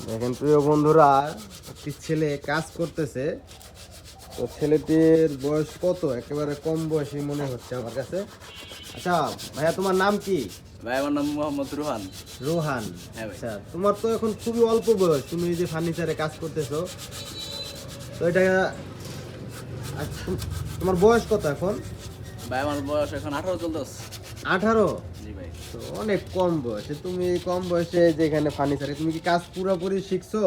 দেখেন প্রিয় বন্ধুরা, একটি ছেলে কাজ করতেছে। তো ছেলেটির বয়স কত? একেবারে কম বয়সী মনে হচ্ছে আমার কাছে। আচ্ছা ভাইয়া, তোমার নাম কি? ভাই আমার নাম মোহাম্মদ রোহান। রোহান। হ্যাঁ ভাই। আচ্ছা, তোমার তো এখন খুবই অল্প বয়স, তুমি এই যে ফার্নিচারে কাজ করতেছো। তো এটা তোমার বয়স কত এখন? ভাই আমার বয়স এখন 18 চলতেছে। 18? জি ভাই। তো অনেক কম বয়সে, তুমি এই কম বয়সে যেখানে ফার্নিচারে, তুমি কি কাজ পুরোপুরি শিখছো?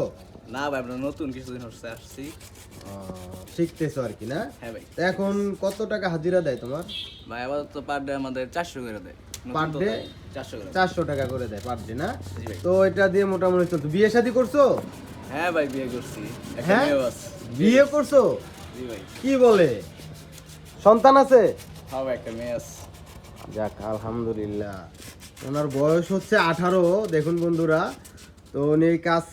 না ভাই, আমরা নতুন কিছুদিন হচ্ছে আসছি। শিখতেছো আর কি, না? হ্যাঁ ভাই। তো এখন কত টাকা হাজিরা দেয় তোমার? ভাই আবার তো পার ডে আমাদের 400 করে দেয়। পার নতুন তো ডে তাই 400 করে দেয়। 400 টাকা করে দেয় পার ডে, না? জি ভাই। তো এটা দিয়ে মোটামুটি চলতো। বিয়ে শাদী করছো? হ্যাঁ ভাই, বিয়ে করছি। একটা হ্যাঁ, মেয়েও আছে। বিয়ে করছো? জি ভাই। কি বলে, সন্তান আছে? হ্যাঁ ভাই, একটা মেয়ে আছে। যাক আলহামদুলিল্লাহ। ওনার বয়স হচ্ছে 18। দেখুন বন্ধুরা, তো উনি এই কাজ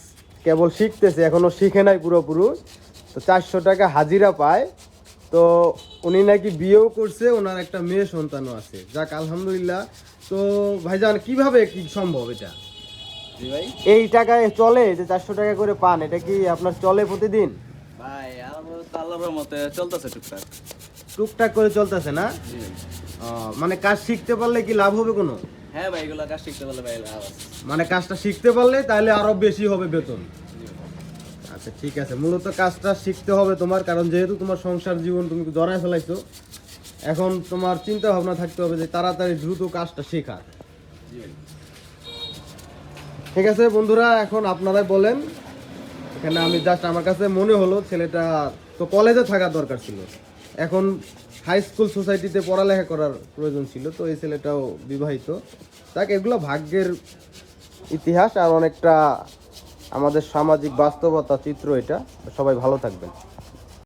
কেবল শিখতেছে, এখনো শিখে নাই পুরোপুরি। তো 400 টাকা হাজিরা পায়। তো উনি নাকি বিয়েও করছে, ওনার একটা মেয়ে সন্তানও আছে। যাক আলহামদুলিল্লাহ। তো ভাইজান, কিভাবে কি সম্ভব এটা? জি ভাই। এই টাকায় চলে? যে 400 টাকা করে পান, এটা কি আপনার চলে প্রতিদিন? ভাই আমার তো আল্লাহর মতে চলতেছে টুকটাক। টুকটাক করে চলতেছে, না? জি ভাই। মানে কাজ শিখতে পারলে কি লাভ হবে কোনো? হ্যাঁ ভাই, এগুলো কাজ শিখতে পারলে ভাই লাভ আছে। মানে কাজটা শিখতে পারলে তাহলে আরো বেশি হবে বেতন। জি ভাই। আচ্ছা ঠিক আছে, মূলত কাজটা শিখতে হবে তোমার, কারণ যেহেতু তোমার সংসার জীবন তুমি জড়ায় ফেলাইছো, এখন তোমার চিন্তা ভাবনা থাকতে হবে যে তাড়াতাড়ি দ্রুত কাজটা শেখার। জি ভাই। ঠিক আছে বন্ধুরা, এখন আপনারাই বলেন। এখানে আমি জাস্ট, আমার কাছে মনে হলো ছেলেটা তো কলেজে থাকার দরকার ছিল, এখন হাই স্কুল সোসাইটিতে পড়ালেখা করার প্রয়োজন ছিল। তো এই ছেলেটাও বিবাহিত। তাকে এগুলো ভাগ্যের ইতিহাস, আর অনেকটা আমাদের সামাজিক বাস্তবতা চিত্র এটা। সবাই ভালো থাকবেন।